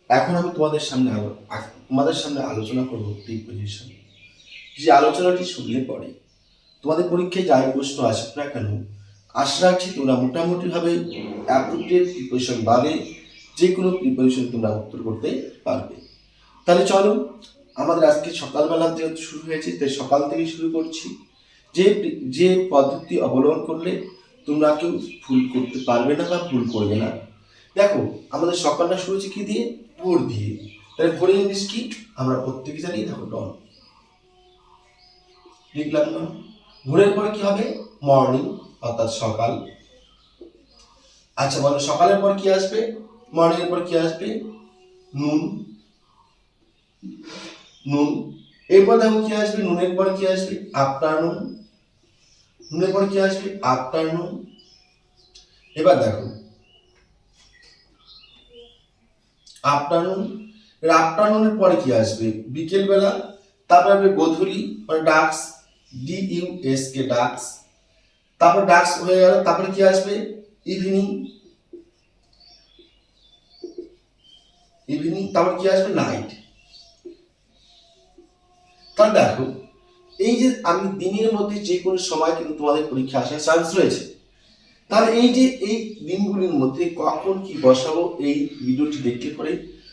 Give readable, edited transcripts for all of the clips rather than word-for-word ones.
এখন আমি তোমাদের সামনে আলোচনা করব প্রিপোজিশন। যে আলোচনাটি শুনলে পরে তোমাদের পরীক্ষায় যাই প্রশ্ন আসুক না কেন, আশা রাখছি তোমরা মোটামুটিভাবে অ্যাপ্রোপ্রিয়েট প্রিপোজিশন বাদে যে কোনো প্রিপোজিশন তোমরা উত্তর করতে পারবে। তাহলে চলো, আমাদের আজকে সকালবেলা যেহেতু শুরু হয়েছে তাই সকাল থেকে শুরু করছি। যে যে পদ্ধতি অবলম্বন করলে তোমরা কেউ ভুল করতে পারবে না বা ভুল করবে না। দেখো, আমাদের সকালটা শুরু হচ্ছে কি দিয়ে? ভোর দিয়ে। তাহলে ভোরের ইংলিশ কি আমরা প্রত্যেকে জানি? দেখো, ডন লিখলাম না। ভোরের পরে কি হবে? মর্নিং, অর্থাৎ সকাল। আচ্ছা বলো, সকালের পর কি আসবে? মর্নিং এর পর কি আসবে? নুন। নুন। এরপর দেখো কি আসবে? নুনের পর কি আসবে? আফটারনুন। নুনের পর কি আসবে? আফটারনুন। এবার দেখো, আফটারনুন। আফটারনুনের পরে কি আসবে? বিকেল বেলা। তারপর আসবে গোধূলি, মানে ডাক্স, DUSK, ডাক্স। তারপর ডাক্স হয়ে গেল, তারপরে কি আসবে? ইভিনিং। ইভিনিং, তারপর কি আসবে? নাইট। তাহলে দেখো, এই যে আমি দিনের মধ্যে যে কোনো সময় কিন্তু তোমাদের পরীক্ষা আসার চান্স রয়েছে। তাহলে এই যে এই দিনগুলির মধ্যে কখন কি বসাবো, এই ভিডিওটি দেখলে পরে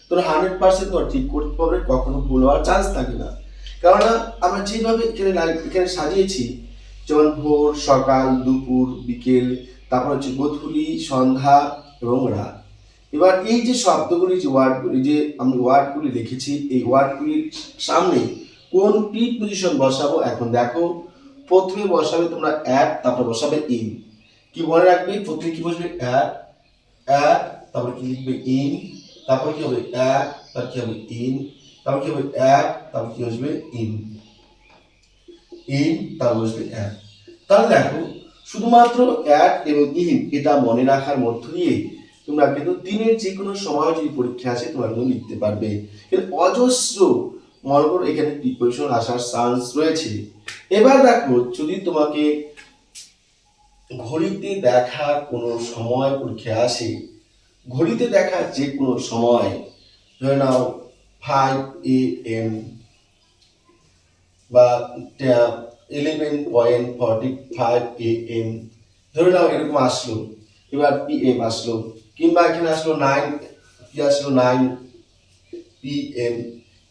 তোরা 100% তোরা ঠিক করতে পারবে, কখনো ভুল হওয়ার চান্স থাকে না। কেননা আমরা যেভাবে এখানে সাজিয়েছি, যেমন ভোর, সকাল, দুপুর, বিকেল, তারপর হচ্ছে গোধূলি, সন্ধ্যা এবং রাত। এবার এই যে শব্দগুলি, যে ওয়ার্ডগুলি, যে আমি ওয়ার্ডগুলি লিখেছি, এই ওয়ার্ডগুলির সামনে কোন প্রিপজিশন বসাবো এখন দেখো। প্রথমে বসাবে তোমরা অ্যাট, তারপর বসাবে ইন। কি মনে রাখবে? প্রথমে কি বসবে? অ্যাট। অ্যাট, তারপর কি লিখবে? ইন। তারপর কি হবে? অ্যাট, তারপর কি হবে? ইন। তারপর কি হবে? অ্যাট, তারপর কি বসবে? ইন। ইন, তারপর বসবে অ্যাট। তাহলে দেখো, শুধুমাত্র অ্যাট এবং ইন এটা মনে রাখার মধ্য দিয়ে তোমরা কিন্তু দিনের যে কোনো সময় যদি পরীক্ষা আসে তোমরা কিন্তু লিখতে পারবে। কিন্তু অজস্র মনে করো এখানে প্রিপোজিশন আসার চান্স রয়েছে। এবার দেখো, যদি তোমাকে ঘড়িতে দেখা কোনো সময় পরীক্ষা আসে, ঘড়িতে দেখা যে কোনো সময়, ধরে নাও 5 AM বা 11:45 AM, ধরে নাও এরকম আসলো। এবার PM আসলো, কিংবা এখানে আসলো 9, কি আসলো? 9 PM।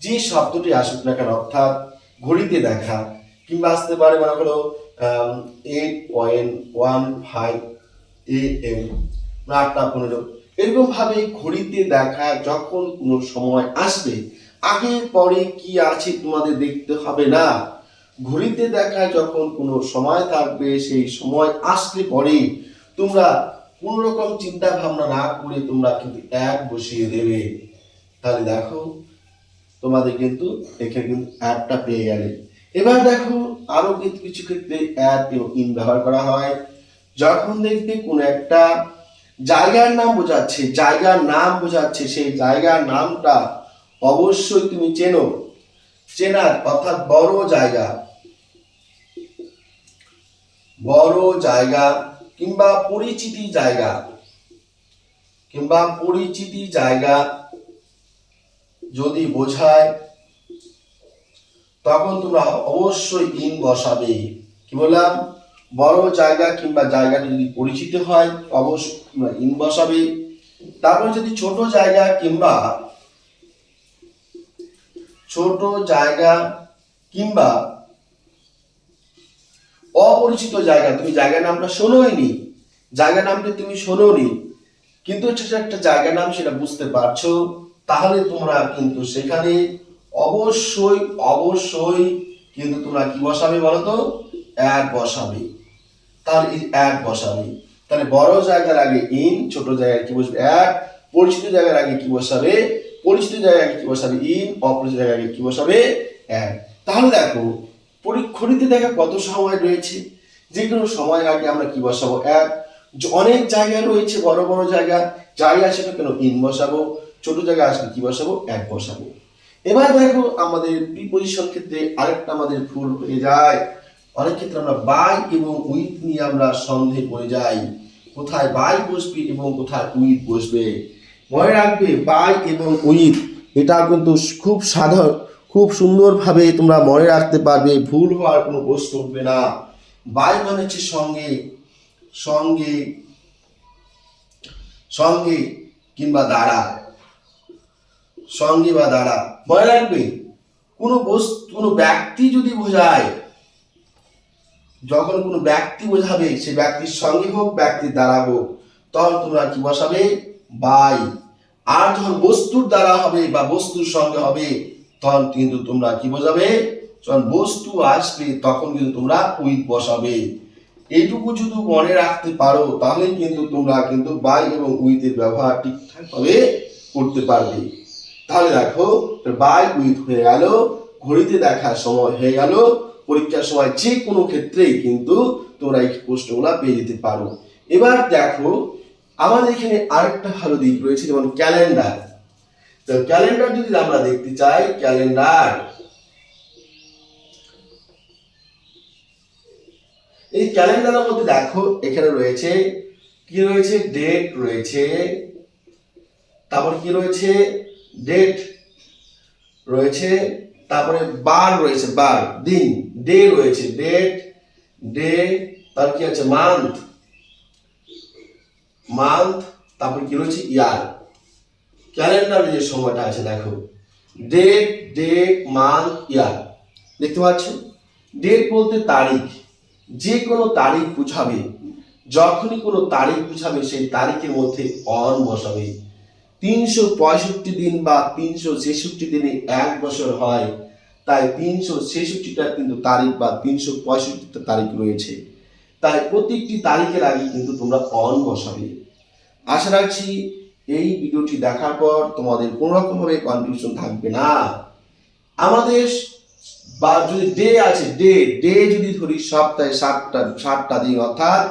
যে শব্দটি আসুক না কেন, অর্থাৎ ঘড়িতে দেখা, কিংবা আসতে পারে মনে করো 8:15 AM, 8:15। এরকম ভাবে ঘড়িতে দেখা যখন কোনো সময় আসবে, আগে পরে কি আছে তোমাদের দেখতে হবে না। ঘড়িতে দেখা যখন কোনো সময় থাকবে, সেই সময় আসলে পরে তোমরা কোনো রকম চিন্তা ভাবনা না করে তোমরা কিন্তু এক বসিয়ে দেবে। তাহলে দেখো, তোমাদের কিন্তু এখানে কিন্তু অ্যাপটা পেয়ে গেলে। এবার দেখো, আরো কিন্তু কিছু ক্ষেত্রে অ্যাপ এবং ইন ব্যবহার করা হয়। যখন দেখবে কোন একটা জায়গার নাম বোঝাচ্ছে, সেই জায়গার নামটা অবশ্যই তুমি চেনার, অর্থাৎ বড় জায়গা কিংবা পরিচিতি জায়গা যদি বোঝায়, তখন তোমরা অবশ্যই ইন বসাবে। কি বললাম? বড় জায়গা কিংবা জায়গাটা যদি পরিচিত হয়, অবশ্যই তোমরা ইন বসাবে। তারপর যদি ছোট জায়গা কিংবা অপরিচিত জায়গা, তুমি জায়গার নামটা শোনোনি, কিন্তু সেটা একটা জায়গার নাম, সেটা বুঝতে পারছো, তাহলে তোমরা কিন্তু সেখানে অবশ্যই কিন্তু তোমরা কি বসাবে বলো তো? অ্যাট বসাবে। তাহলে অ্যাট বসাবে। তাহলে বড় জায়গার আগে ইন, ছোট জায়গায় কি বসবে? অ্যাট। পরিচিত জায়গার আগে কি বসাবে? ইন। অপরিচিত জায়গায় আগে কি বসাবে? অ্যাট। তাহলে দেখো, ঘড়িতে দেখা কত সময় রয়েছে, যে কোনো সময়ের আগে আমরা কি বসাবো? অ্যাট। অনেক জায়গা রয়েছে, বড় বড় জায়গা, যাই আসে না কেন ইন বসাবো। ছোট জায়গায় আসলে কি বসাবো? অ্যাট বসাবো। এবার দেখো, আমাদের প্রিপজিশন ক্ষেত্রে আরেকটা আমাদের ভুল হয়ে যায়। অনেক ক্ষেত্রে আমরা বাই এবং উইথ নিয়ে আমরা সন্দেহে পড়ে যাই, কোথায় বাই বসবে এবং কোথায় উইথ বসবে। মনে রাখবে বাই এবং উইথ এটা কিন্তু খুব সাধারণ, খুব সুন্দরভাবে তোমরা মনে রাখতে পারবে, ভুল হওয়ার কোনো প্রশ্ন উঠবে না। বাই মানে হচ্ছে সঙ্গে, সঙ্গে, সঙ্গে কিংবা দ্বারা, সঙ্গে বা দ্বারা। মনে রাখবে কোনো বস্তু, কোনো ব্যক্তি যদি বোঝায়, যখন কোনো ব্যক্তি বোঝাবে সে ব্যক্তির সঙ্গে হোক ব্যক্তির দ্বারা হোক, তখন তোমরা কি বসাবে? বাই। আর যখন বস্তুর দ্বারা হবে বা বস্তুর সঙ্গে হবে তখন কিন্তু তোমরা কি বোঝাবে? যখন বস্তু আসবে তখন কিন্তু তোমরা উইথ বসাবে। এইটুকু যদি মনে রাখতে পারো তাহলে কিন্তু তোমরা কিন্তু বাই এবং উইথের ব্যবহার ঠিকঠাকভাবে করতে পারবে। তাহলে দেখো বাই উইথ হয়ে গেল, ঘড়িতে দেখার সময় হয়ে গেল, পরীক্ষার সময় যে কোনো ক্ষেত্রেই কিন্তু তোমরা এই প্রশ্নগুলো পেয়ে যেতে পারো। এবার দেখো আমাদের এখানে আরেকটা ভালো দিক রয়েছে, যেমন ক্যালেন্ডার। তো ক্যালেন্ডার যদি আমরা দেখতে চাই, ক্যালেন্ডার, এই ক্যালেন্ডারের মধ্যে দেখো এখানে রয়েছে কি রয়েছে? ডেট রয়েছে, তারপর কি রয়েছে? ডেট রয়েছে, তারপরে বার রয়েছে, বার, দিন, ডে রয়েছে, ডেট, ডে, তার কি আছে? মান্থ, মান্থ, তারপর কি রয়েছে? ইয়ার। ক্যালেন্ডারে যে সময়টা আছে দেখো, ডেট, ডে, মান্থ, ইয়ার। দেখতে পাচ্ছ? ডেট বলতে তারিখ, যে কোনো তারিখ বুঝাবে, যখনই কোনো তারিখ বুঝাবে সেই তারিখের মধ্যে অন বসাবে। 365 দিন বা 366 দিনে এক বছর হয়, তাই 366টা কিন্তু তারিখ বা 365টা তারিখ রয়েছে, তাই প্রত্যেকটি তারিখের আগে কিন্তু তোমরা অন বসাবে। আশা রাখছি এই ভিডিওটি দেখার পর তোমাদের কোনো রকম ভাবে কনফিউশন থাকবে না। আমাদের বা যদি ডে আছে, ডে, ডে যদি ধরি সপ্তাহে 7টা দিন, অর্থাৎ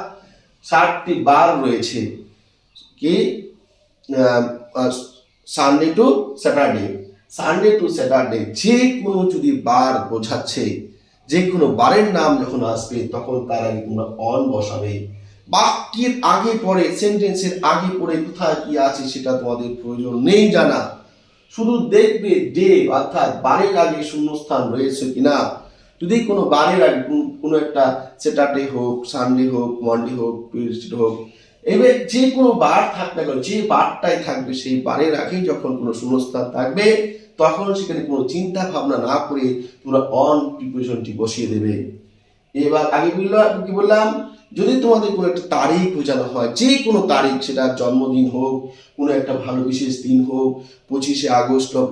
7টি বার রয়েছে, কি? Sunday to Saturday, Sunday to Saturday, যে কোনো যদি বার বোঝাচ্ছে, যে কোনো বারের নাম যখন আসবে তখন তার আগে তোমরা অন বসাবে। বাক্যের আগে পরে, সেন্টেন্সের আগে পরে কোথায় কি আছে সেটা তোমাদের প্রয়োজন নেই জানা, শুধু দেখবে ডে অর্থাৎ বারের আগে শূন্যস্থান রয়েছে কিনা। যদি কোনো বারের আগে কোনো একটা স্যাটারডে হোক, সানডে হোক, মন্ডে হোক, টিউসডে হোক, এবার যে কোনো বার থাকবে না, যে বারটাই থাকবে সেই বারের আগেই যখন কোনো শূন্যস্থান থাকবে তখন সেখানে কোনো চিন্তা ভাবনা না করে তোমরা অন প্রিপোজিশনটি বসিয়ে দেবে। এবার আগে কি বললাম? যদি তোমাদের কোনো একটা তারিখ বোঝানো হয়, যে কোনো তারিখ, সেটা জন্মদিন হোক, কোনো একটা ভালো বিশেষ দিন হোক, 25শে আগস্ট হোক,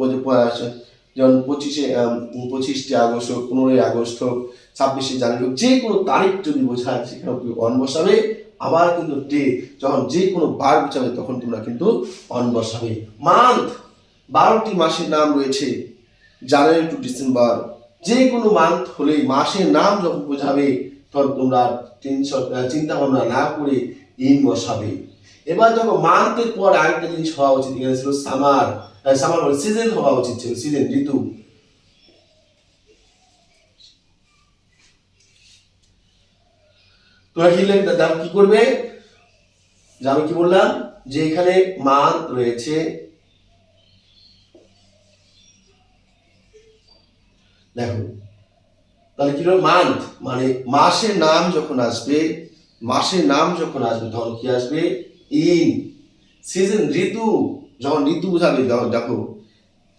যেমন 25শে আগস্ট হোক, 15ই আগস্ট হোক, 26শে জানুয়ারি হোক, যে কোনো তারিখ যদি বোঝায় সেখানে অন বসাবে। আবার কিন্তু ডে, যখন যে কোনো বার বোঝাবে তখন তোমরা কিন্তু অন বসাবে। মান্থ, 12টি মাসের নাম রয়েছে, জানুয়ারি টু ডিসেম্বর, যে কোনো মান্থ হলে মাসের নাম যখন বোঝাবে তখন তোমরা চিন্তা ভাবনা না করে ইন বসাবে। এবার দেখো মান্থের পর আরেকটা জিনিস হওয়া উচিত, এখানে ছিল সামার, সামার মানে সিজন হওয়া উচিত ছিল, সিজন, ঋতু। তোমরা কি করবে? যে আমি কি বললাম, যে এখানে মান্থ রয়েছে, দেখো তাহলে কি হলো? মান্থ মানে মাসের নাম যখন আসবে, মাসের নাম যখন আসবে তখন কি আসবে? ইন। সিজন, ঋতু, যখন ঋতু বোঝাবে, দেখো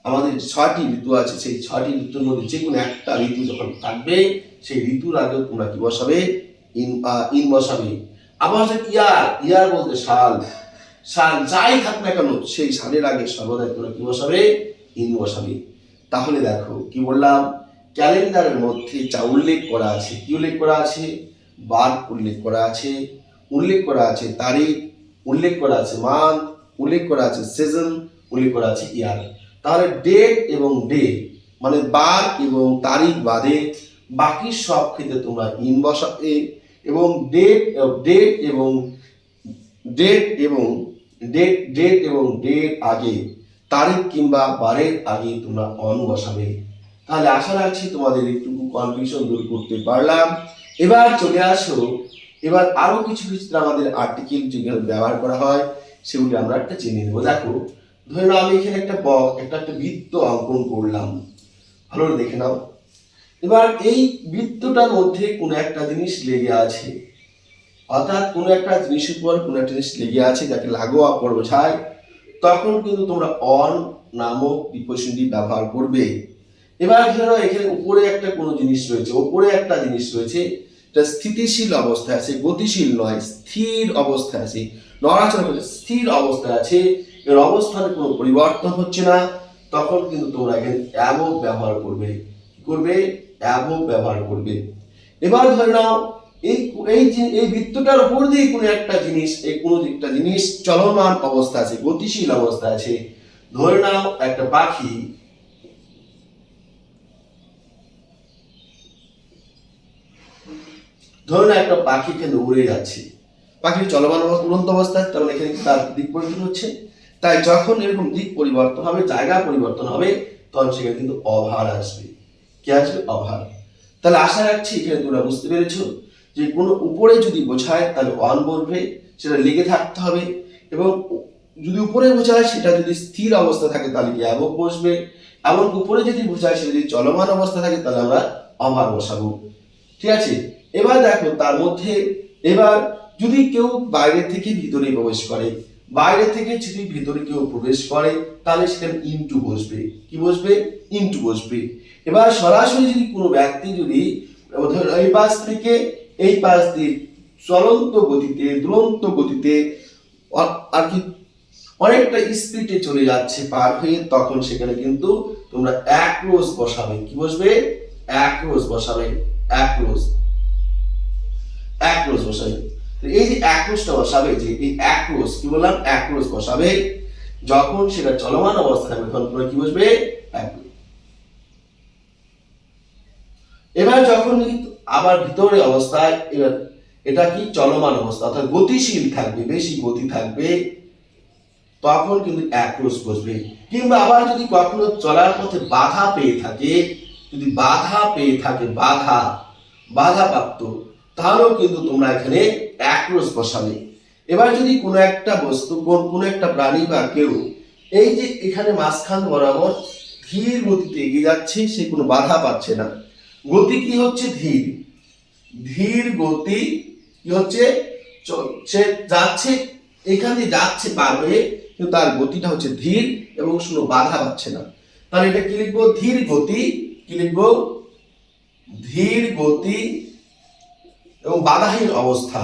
আমাদের 6টি ঋতু আছে, সেই 6টি ঋতুর মধ্যে যে কোনো একটা ঋতু যখন থাকবে সেই ঋতুর আগে তোমরা কি বসাবে? ইন বসাবে। আবার হচ্ছে ইয়ার, ইয়ার বলতে সাল, সাল যাই থাক না কেন সেই সালের আগে সর্বদাই তোমরা কি বসাবে? ইন বসাবে। তাহলে দেখো কি বললাম, ক্যালেন্ডারের মধ্যে যা উল্লেখ করা আছে, কি উল্লেখ করা আছে? বার উল্লেখ করা আছে, উল্লেখ করা আছে তারিখ, উল্লেখ করা আছে মান্থ, উল্লেখ করা আছে সিজন, উল্লেখ করা আছে ইয়ার। তাহলে ডেট এবং ডে মানে বার এবং তারিখ বাদে বাকি সব ক্ষেত্রে তোমরা ইন বসাবে, এবং ডেট এবং ডেট এবং ডেট এবং ডেট আগে, তারিখ কিংবা বারের আগে তোমরা অন বসাবে। তাহলে আশা রাখছি তোমাদের একটু কনফিউশন দূর করতে পারলাম। এবার চলে আসো, এবার আরো কিছু কিছু আমাদের আর্টিকেল যেগুলো ব্যবহার করা হয় সেগুলি আমরা একটা জেনে নেবো। দেখো ধরে নাও আমি এখানে একটা বৃত্ত অঙ্কন করলাম, ভালো করে দেখে নাও। এবার এই বৃত্তটার মধ্যে কোনো একটা জিনিস লেগে আছে, অর্থাৎ কোনো একটা জিনিসের উপর কোনো একটা জিনিস লেগে আছে যাকে লাগোয়া পর বোঝায়, তখন কিন্তু তোমরা অন নামক প্রিপোজিশনটি ব্যবহার করবে। এবার ধরে নাও এখানে উপরে একটা কোনো জিনিস রয়েছে, উপরে একটা জিনিস রয়েছে, এটা স্থিতিশীল অবস্থায় আছে, গতিশীল নয়, স্থির অবস্থায় আছে, নড়াচড়া করছে, স্থির অবস্থায় আছে, এর অবস্থানে কোনো পরিবর্তন হচ্ছে না, তখন কিন্তু তোমরা এখানে অ্যাবভ ব্যবহার করবে। কি করবে? অ্যাবভ ব্যবহার করবে। এবার ধরে নাও এই এই বৃত্তটার উপর দিয়ে কোনো একটা জিনিস চলমান অবস্থা আছে, গতিশীল অবস্থা আছে। ধরে নাও একটা পাখি কিন্তু উড়ে যাচ্ছে, পাখির চলমান উড়ন্ত অবস্থায়, তার মানে এখানে তার দিক পরিবর্তন হচ্ছে। তাই যখন এরকম দিক পরিবর্তন হবে, জায়গা পরিবর্তন হবে, তখন সেখানে কিন্তু অভার আসবে। কি আসবে? অভার। তাহলে আশা রাখছি এখানে তোমরা বুঝতে পেরেছো যে কোনো উপরে যদি বোঝায় তাহলে অন বলবে, সেটা লেগে থাকতে হবে, এবং যদি উপরে বোঝায় সেটা যদি স্থির অবস্থা থাকে তাহলে কি অ্যাবভ বসবে, এবং উপরে যদি বোঝায় সেটা যদি চলমান অবস্থা থাকে তাহলে আমরা অভার বসাবো। ঠিক আছে? এবার দেখো তার মধ্যে, এবার যদি কেউ বাইরে থেকে ভিতরে প্রবেশ করে, বাইরে থেকে যদি ভিতরে কেউ প্রবেশ করে তাহলে সেখানে ইনটু বসবে। কি বসবে? ইনটু বসবে। এবার সরাসরি যদি কোনো ব্যক্তি যদি এই পাশ থেকে এই পাশ দিয়ে চলন্ত গতিতে, দুরন্ত গতিতে আর কি অনেকটা স্পিডে চলে যাচ্ছে পার হয়ে, তখন সেখানে কিন্তু তোমরা অ্যাক্রোস বসাবে। কি বসবে? অ্যাক্রোস বসাবে। অ্যাক্রোস বসাবে। এই যে অ্যাক্রোসটা বসাবে, যে এই অ্যাক্রোস, কি বললাম? অ্যাক্রোস বসাবে। যখন সেটা চলমান অবস্থা থাকবে তখন তোমরা কি বসবে? অ্যাক্রোস। এবার যখন আবার ভিতরে অবস্থায়, এবার এটা কি চলমান অবস্থা, অর্থাৎ গতিশীল থাকবে, বেশি গতি থাকবে, তখন কিন্তু অ্যাক্রোস বসবে। কিংবা আবার যদি কখনো চলার পথে বাধা পেয়ে থাকে, যদি বাধা প্রাপ্ত, তাহলেও কিন্তু তোমরা এখানে অ্যাক্রোস বসাবে। এবার যদি কোনো একটা বস্তু, কোনো একটা প্রাণী বা কেউ এই যে এখানে মাঝখান বরাবর ধীর গতিতে এগিয়ে যাচ্ছে, সে কোনো বাধা পাচ্ছে না, গতি কি হচ্ছে? ধীর গতি কি হচ্ছে? সে যাচ্ছে, এখান দিয়ে যাচ্ছে পার হয়ে, কিন্তু তার গতিটা হচ্ছে ধীর এবং কোনো বাধা পাচ্ছে না। তাহলে এটা কি লিখবো? ধীর গতি। কি লিখবো? ধীর গতি এবং বাধাহীন অবস্থা।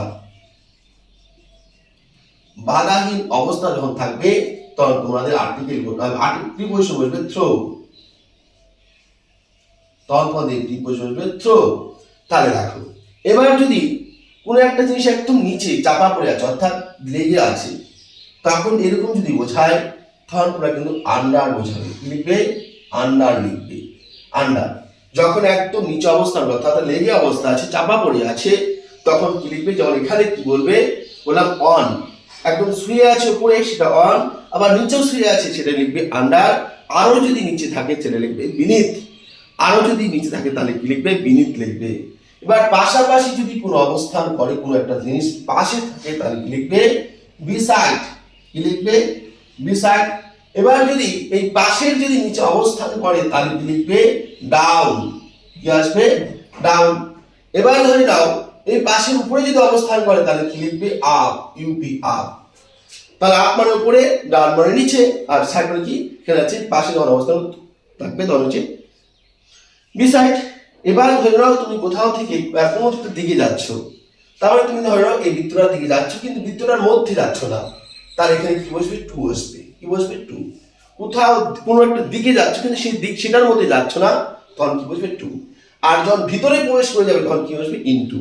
বাধাহীন অবস্থা যখন থাকবে তখন তোমাদের প্রিপোজিশন বসবে থ্রো। তখন তোমাদের প্রিপোজিশন বসবে থ্রো। তাহলে দেখো, এবার যদি কোনো একটা জিনিস একদম নিচে চাপা পড়ে আছে, অর্থাৎ লেগে আছে, তখন এরকম যদি বোঝায় তখন তোমরা কিন্তু আন্ডার বোঝাবে। কি লিখবে? আন্ডার লিখবে। আন্ডার। যখন একদম নিচে অবস্থা, অর্থাৎ লেগে অবস্থা আছে, চাপা পড়ে আছে, তখন কি লিখবে? যেমন এখানে কি বলবে? বললাম অন। একদম শুয়ে আছে উপরে, সেটা অন। আবার নিচেও শুয়ে আছে, সেটা লিখবে আন্ডার। আরো যদি নিচে থাকে সেটা লিখবে বিনিথ। আরো যদি নিচে থাকে তাহলে কি লিখবে? বিনিথ লিখবে। এবার পাশাপাশি যদি কোনো অবস্থান করে, কোনো একটা জিনিস পাশে থাকে, তাহলে কি লিখবে? বিসাইড। কি লিখবে? বিসাইড। এবার যদি এই পাশের যদি নিচে অবস্থান করে তাহলে কি লিখবে? ডাউন। কি আসবে? ডাউন। এবার ধরে নাও এই পাশের উপরে যদি অবস্থান করে তাহলে কি লিখবে? আপ। UP, up. তাহলে আপ মানে উপরে, ডাউন মানে নিচে, আর সাইড মানে কি? এখানে আছে পাশে যখন অবস্থান থাকবে তখন হচ্ছে বিসাইড। এবার ধরে নাও তুমি কোথাও থেকে কোনো একটা দিকে যাচ্ছ, তাহলে তুমি ধরে নাও এই বৃত্তটার দিকে যাচ্ছ, কিন্তু বৃত্তটার মধ্যে যাচ্ছ না, তাহলে এখানে কি বসবে? টু বসবে। কি বসবে? টু। কোথাও কোনো একটা দিকে যাচ্ছ কিন্তু সেই দিক, সেটার মধ্যে যাচ্ছ না, তখন কি বসবে? টু। আর যখন ভিতরে প্রবেশ করে যাবে তখন কি বসবে? ইনটু।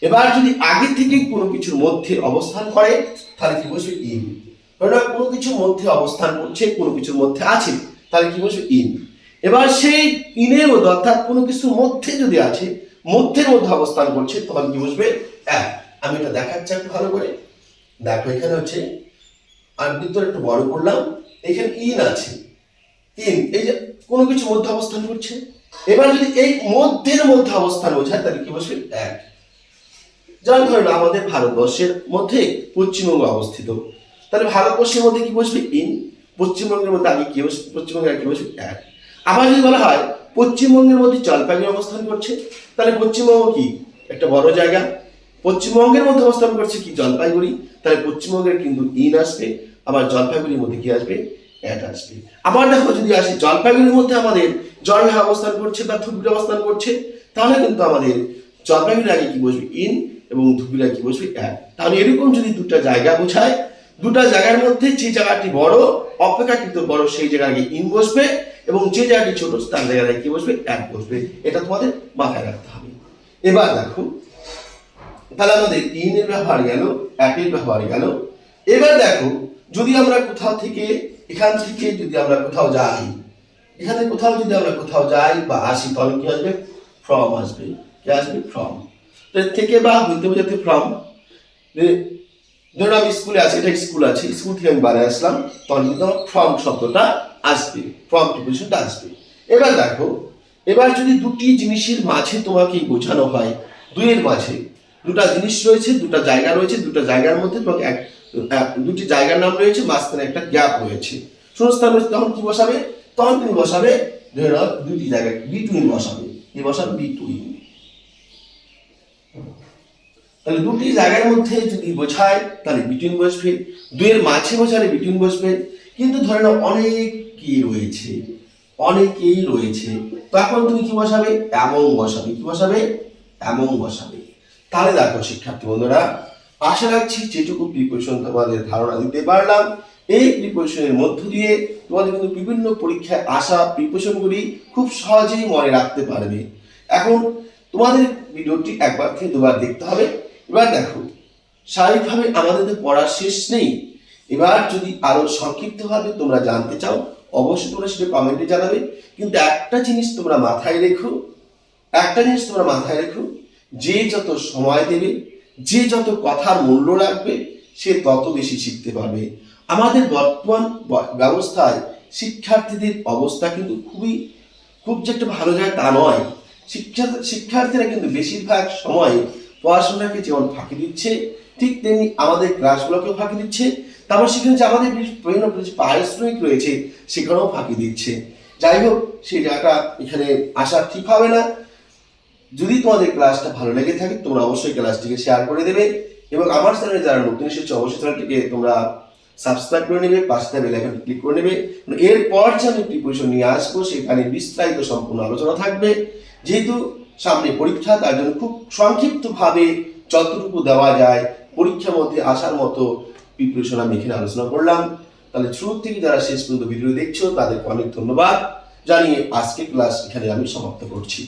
এবার যদি আগে থেকে কোনো কিছুর মধ্যে অবস্থান করে তাহলে কি বসবে? ইন। ধরে নাও কোনো কিছুর মধ্যে অবস্থান করছে, কোনো কিছুর মধ্যে আছে, তাহলে কি বসবে? ইন। এবার সেই ইনের মধ্যে, অর্থাৎ কোনো কিছুর মধ্যে যদি আছে, মধ্যের মধ্যে অবস্থান করছে, তখন কি বসবে? এক। আমি এটা দেখাচ্ছি একটু ভালো করে দেখো। এখানে হচ্ছে আর বৃত্তটা একটু বড় করলাম, এখানে ইন আছে। ইন এই যে কোনো কিছু মধ্যে অবস্থান করছে। এবার যদি এই মধ্যের মধ্যে অবস্থান বোঝায় তাহলে কি বসবে? এক। যেমন ধরুন আমাদের ভারতবর্ষের মধ্যে পশ্চিমবঙ্গ অবস্থিত, তাহলে ভারতবর্ষের মধ্যে কি বসবে? ইন। পশ্চিমবঙ্গের মধ্যে আগে কি বসবে, পশ্চিমবঙ্গে আগে কি বসবে, এক। আবার যদি বলা হয় পশ্চিমবঙ্গের মধ্যে জলপাইগুড়ি অবস্থান করছে, তাহলে পশ্চিমবঙ্গ কি একটা বড় জায়গা, পশ্চিমবঙ্গের মধ্যে অবস্থান করছে কি জলপাইগুড়ি, তাহলে পশ্চিমবঙ্গের কিন্তু ইন আসবে, আবার জলপাইগুড়ির মধ্যে কি আসবে, অ্যাট আসবে। আবার দেখো যদি আসে জলপাইগুড়ির মধ্যে আমাদের জলঢা অবস্থান করছে বা ধুবড়ি অবস্থান করছে, তাহলে কিন্তু আমাদের জলপাইগুড়ির আগে কি বসবে, ইন, এবং ধুবড়ির আগে কি বসবে, অ্যাট। তাহলে এরকম যদি দুটা জায়গা বোঝায়, দুটা জায়গার মধ্যে যে জায়গাটি বড় অপেক্ষাকৃত বড় সেই জায়গায় আগে ইন বসবে, এবং যে জায়গাটি ছোট তার জায়গায় কি বসবে, অ্যাট বসবে। এটা তোমাদের মাথায় রাখতে হবে। এবার দেখো তাহলে আমাদের ইন এর ব্যবহার গেল, অ্যাট এর ব্যবহার গেল। এবার দেখো যদি আমরা কোথাও থেকে এখান থেকে যদি আমরা কোথাও যাই, এখানে কোথাও যদি আমরা কোথাও যাই বা আসি, তাহলে কি আসবে, ফ্রম আসবে। কি আসবে, ফ্রম। থেকে বা বলতে বোঝাতে ফ্রম। ধরুন আমি স্কুলে আছি, এটা স্কুল আছে, স্কুল থেকে আমি বাইরে আসলাম, তখন কিন্তু আমার ফ্রম শব্দটা আসবে, ফ্রম প্রিপোজিশনটা আসবে। এবার দেখো এবার যদি দুটি জিনিসের মাঝে তোমাকে বোঝানো হয়, দুইয়ের মাঝে দুটা জিনিস রয়েছে, দুটা জায়গা রয়েছে, দুটা জায়গার মধ্যে তোমাকে দুটি জায়গার নাম রয়েছে, মাঝখানে একটা গ্যাপ রয়েছে, শূন্যস্থান রয়েছে, তখন কি বসাবে, তখন তুমি বসাবে ধরে নাও দুটি জায়গায় বিটুইন বসাবে, কি বসাবে, বিটুইন। তাহলে দুটি জায়গার মধ্যে যদি বোঝায় তাহলে বিটুইন বসবে, দুইয়ের মাঝে বোঝালে বিটুইন বসবে। কিন্তু ধরে নাও অনেকেই রয়েছে, অনেকেই রয়েছে, তখন তুমি কি বসাবে, এমন বসাবে। কি বসাবে, এমন বসাবে। তাহলে দেখো শিক্ষার্থী বন্ধুরা, আশা রাখছি যেটুকু প্রিপারেশন তোমাদের ধারণা দিতে পারলাম, এই প্রিপারেশনের মধ্য দিয়ে তোমাদের কিন্তু বিভিন্ন পরীক্ষায় আসা প্রিপারেশনগুলি খুব সহজেই মনে রাখতে পারবে। এখন তোমাদের ভিডিওটি একবার থেকে দুবার দেখতে হবে। এবার দেখো স্বাভাবিকভাবে আমাদের তো পড়া শেষ নেই, এবার যদি আরো সংক্ষিপ্তভাবে তোমরা জানতে চাও অবশ্যই তোমরা সেটা কমেন্টে জানাবে। কিন্তু একটা জিনিস তোমরা মাথায় রেখো, একটা জিনিস তোমরা মাথায় রেখো, যে যত সময় দেবে, যে যত কথার মূল্য রাখবে, সে তত বেশি শিখতে পারবে। আমাদের বর্তমান ব্যবস্থায় শিক্ষার্থীদের অবস্থা কিন্তু খুব যে একটা ভালো যায় তা নয়। শিক্ষার্থীরা কিন্তু বেশিরভাগ সময় পড়াশোনাকে যেমন ফাঁকি দিচ্ছে, ঠিক তেমনি আমাদের ক্লাসগুলোকেও ফাঁকি দিচ্ছে, তারপর সেখানে যে আমাদের বিভিন্ন পারিশ্রমিক রয়েছে সেখানেও ফাঁকি দিচ্ছে। যাই হোক, সেই জায়গাটা এখানে আসা ঠিক হবে না। যদি তোমাদের ক্লাসটা ভালো লেগে থাকে তোমরা অবশ্যই ক্লাসটিকে শেয়ার করে দেবে, এবং আমার চ্যানেলে যারা নতুন এসেছে অবশ্যই চ্যানেলটিকে তোমরা সাবস্ক্রাইব করে নেবে, পাশে বেল আইকনে ক্লিক করে নেবে। এরপর যে আমি প্রিপারেশন নিয়ে আসবো সেখানে বিস্তারিত সম্পূর্ণ আলোচনা থাকবে। যেহেতু সামনে পরীক্ষা, তার জন্য খুব সংক্ষিপ্তভাবে যতটুকু দেওয়া যায় পরীক্ষার মধ্যে আসার মতো প্রিপারেশন আমি এখানে আলোচনা করলাম। তাহলে শুরু থেকে যারা শেষ পর্যন্ত ভিডিও দেখছো তাদেরকে অনেক ধন্যবাদ জানিয়ে আজকে ক্লাস এখানে আমি সমাপ্ত করছি।